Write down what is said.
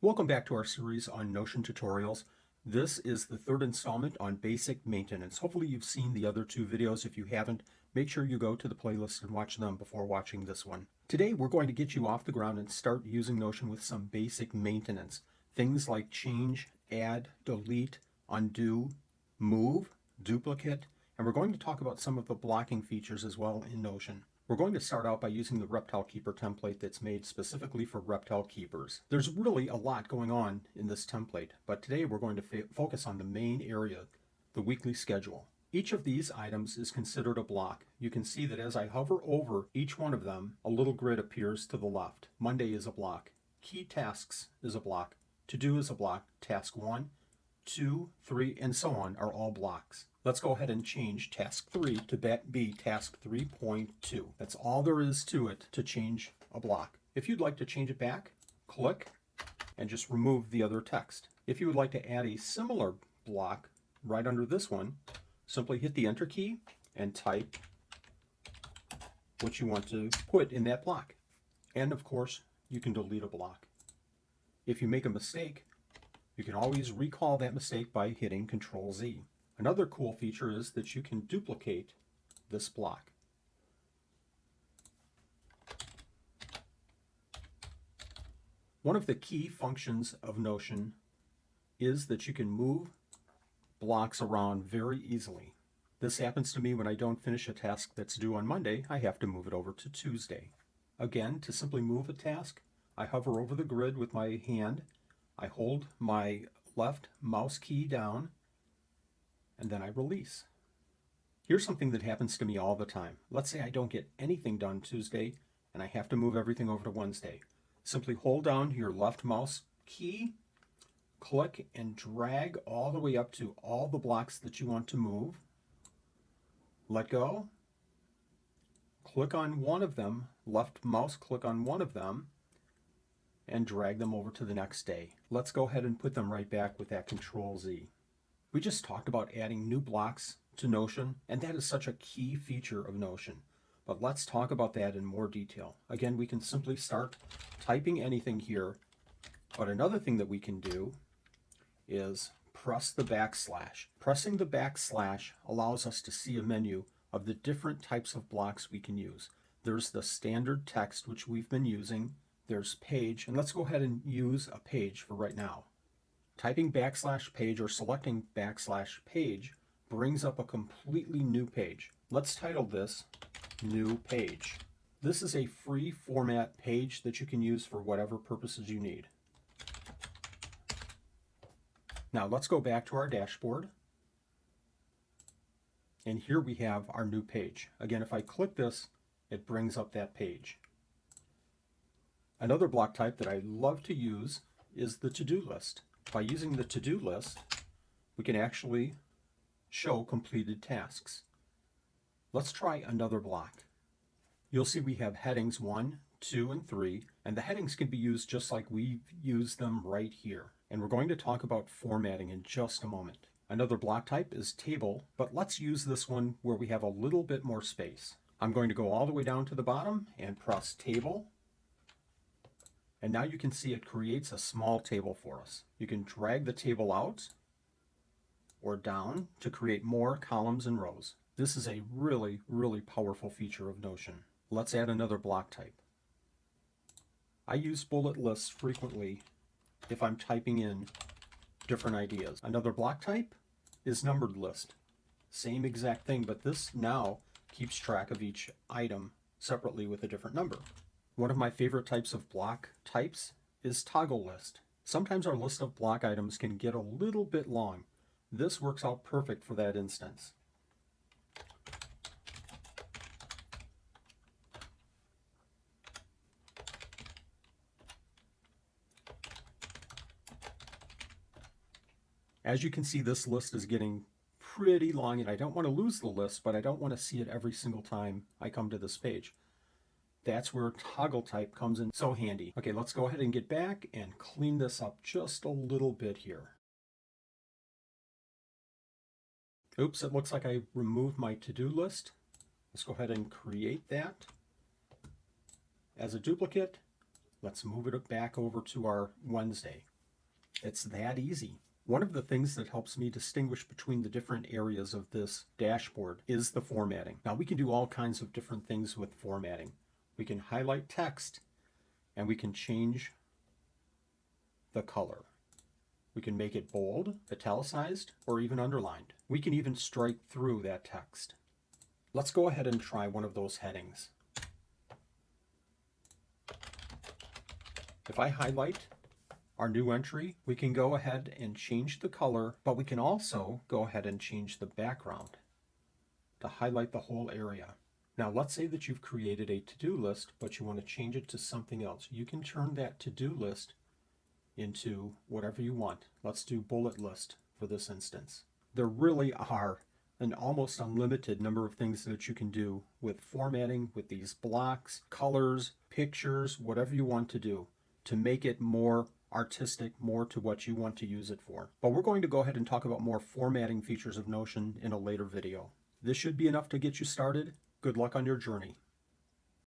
Welcome back to our series on Notion tutorials. This is the third installment on basic maintenance. Hopefully you've seen the other two videos. If you haven't, make sure you go to the playlist and watch them before watching this one. Today we're going to get you off the ground and start using Notion with some basic maintenance. Things like change, add, delete, undo, move, duplicate, and we're going to talk about some of the blocking features as well in Notion. We're going to start out by using the Reptile Keeper template that's made specifically for reptile keepers. There's really a lot going on in this template, but today we're going to focus on the main area, the weekly schedule. Each of these items is considered a block. You can see that as I hover over each one of them, a little grid appears to the left. Monday is a block. Key tasks is a block. To do is a block. Task 1, 2, 3, and so on are all blocks. Let's go ahead and change task 3 to be task 3.2. That's all there is to it to change a block. If you'd like to change it back, click and just remove the other text. If you would like to add a similar block right under this one, simply hit the enter key and type what you want to put in that block. And of course, you can delete a block. If you make a mistake, you can always recall that mistake by hitting Control Z. Another cool feature is that you can duplicate this block. One of the key functions of Notion is that you can move blocks around very easily. This happens to me when I don't finish a task that's due on Monday. I have to move it over to Tuesday. Again, to simply move a task, I hover over the grid with my hand. I hold my left mouse key down, and then I release. Here's something that happens to me all the time. Let's say I don't get anything done Tuesday and I have to move everything over to Wednesday. Simply hold down your left mouse key, click and drag all the way up to all the blocks that you want to move. Let go. Click on one of them, left mouse click on one of them, and drag them over to the next day. Let's go ahead and put them right back with that Control Z. We just talked about adding new blocks to Notion, and that is such a key feature of Notion. But let's talk about that in more detail. Again, we can simply start typing anything here, but another thing that we can do is press the backslash. Pressing the backslash allows us to see a menu of the different types of blocks we can use. There's the standard text, which we've been using. There's page, and let's go ahead and use a page for right now. Typing /page or selecting /page brings up a completely new page. Let's title this New Page. This is a free format page that you can use for whatever purposes you need. Now let's go back to our dashboard. And here we have our new page. Again, if I click this, it brings up that page. Another block type that I love to use is the to-do list. By using the to-do list, we can actually show completed tasks. Let's try another block. You'll see we have headings 1, 2, and 3, and the headings can be used just like we've used them right here. And we're going to talk about formatting in just a moment. Another block type is table, but let's use this one where we have a little bit more space. I'm going to go all the way down to the bottom and press table. And now you can see it creates a small table for us. You can drag the table out or down to create more columns and rows. This is a really, really powerful feature of Notion. Let's add another block type. I use bullet lists frequently if I'm typing in different ideas. Another block type is numbered list. Same exact thing, but this now keeps track of each item separately with a different number. One of my favorite types of block types is toggle list. Sometimes our list of block items can get a little bit long. This works out perfect for that instance. As you can see, this list is getting pretty long, and I don't want to lose the list, but I don't want to see it every single time I come to this page. That's where toggle type comes in so handy. Okay, let's go ahead and get back and clean this up just a little bit here. Oops, it looks like I removed my to-do list. Let's go ahead and create that as a duplicate Let's move it back over to our Wednesday. It's that easy. One of the things that helps me distinguish between the different areas of this dashboard is the formatting. Now we can do all kinds of different things with formatting. We can highlight text and we can change the color. We can make it bold, italicized, or even underlined. We can even strike through that text. Let's go ahead and try one of those headings. If I highlight our new entry, we can go ahead and change the color, but we can also go ahead and change the background to highlight the whole area. Now let's say that you've created a to-do list, but you want to change it to something else. You can turn that to-do list into whatever you want. Let's do bullet list for this instance. There really are an almost unlimited number of things that you can do with formatting, with these blocks, colors, pictures, whatever you want to do to make it more artistic, more to what you want to use it for. But we're going to go ahead and talk about more formatting features of Notion in a later video. This should be enough to get you started. Good luck on your journey.